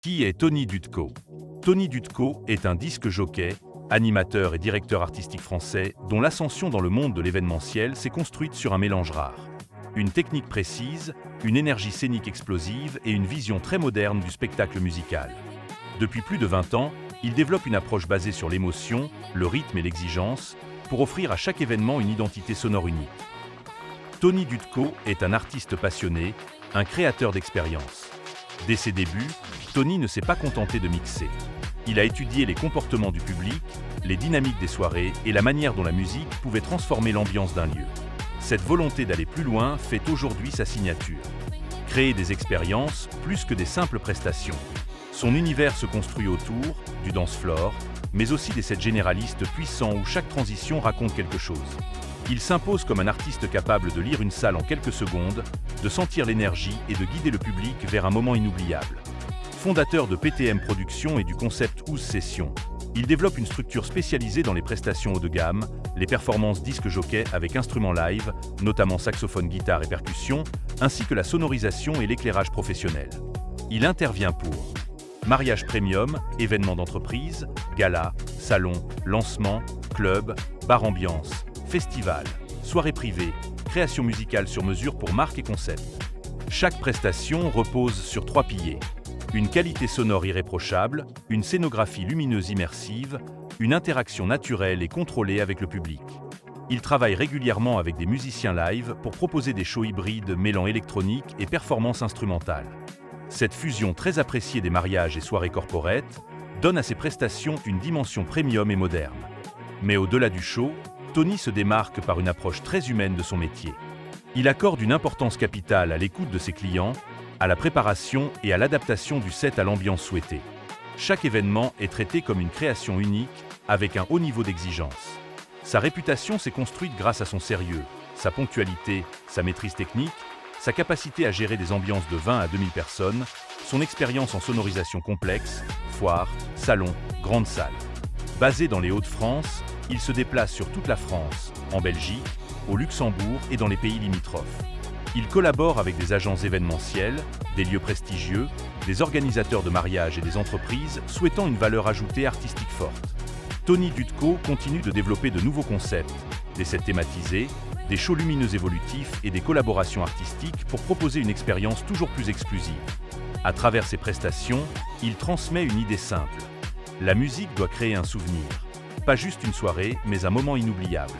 Qui est Tony Dutco? Tony Dutco est un disque jockey, animateur et directeur artistique français dont l'ascension dans le monde de l'événementiel s'est construite sur un mélange rare. Une technique précise, une énergie scénique explosive et une vision très moderne du spectacle musical. Depuis plus de 20 ans, il développe une approche basée sur l'émotion, le rythme et l'exigence pour offrir à chaque événement une identité sonore unique. Tony Dutco est un artiste passionné, un créateur d'expériences. Dès ses débuts, Tony ne s'est pas contenté de mixer. Il a étudié les comportements du public, les dynamiques des soirées et la manière dont la musique pouvait transformer l'ambiance d'un lieu. Cette volonté d'aller plus loin fait aujourd'hui sa signature. Créer des expériences plus que des simples prestations. Son univers se construit autour du dance floor, mais aussi des sets généralistes puissants où chaque transition raconte quelque chose. Il s'impose comme un artiste capable de lire une salle en quelques secondes, de sentir l'énergie et de guider le public vers un moment inoubliable. Fondateur de PTM Productions et du concept Ouz Session, il développe une structure spécialisée dans les prestations haut de gamme, les performances disque jockey avec instruments live, notamment saxophone, guitare et percussion, ainsi que la sonorisation et l'éclairage professionnel. Il intervient pour mariage premium, événements d'entreprise, galas, salons, lancements, clubs, bar ambiance, festivals, soirées privées, création musicale sur mesure pour marques et concepts. Chaque prestation repose sur 3 piliers. Une qualité sonore irréprochable, une scénographie lumineuse immersive, une interaction naturelle et contrôlée avec le public. Il travaille régulièrement avec des musiciens live pour proposer des shows hybrides mêlant électronique et performance instrumentale. Cette fusion très appréciée des mariages et soirées corporate donne à ses prestations une dimension premium et moderne. Mais au-delà du show, Tony se démarque par une approche très humaine de son métier. Il accorde une importance capitale à l'écoute de ses clients, à la préparation et à l'adaptation du set à l'ambiance souhaitée. Chaque événement est traité comme une création unique, avec un haut niveau d'exigence. Sa réputation s'est construite grâce à son sérieux, sa ponctualité, sa maîtrise technique, sa capacité à gérer des ambiances de 20 à 2000 personnes, son expérience en sonorisation complexe, foires, salons, grandes salles. Basé dans les Hauts-de-France, il se déplace sur toute la France, en Belgique, au Luxembourg et dans les pays limitrophes. Il collabore avec des agences événementielles, des lieux prestigieux, des organisateurs de mariages et des entreprises souhaitant une valeur ajoutée artistique forte. Tony Dutco continue de développer de nouveaux concepts, des sets thématisés, des shows lumineux évolutifs et des collaborations artistiques pour proposer une expérience toujours plus exclusive. À travers ses prestations, il transmet une idée simple. La musique doit créer un souvenir. Pas juste une soirée, mais un moment inoubliable.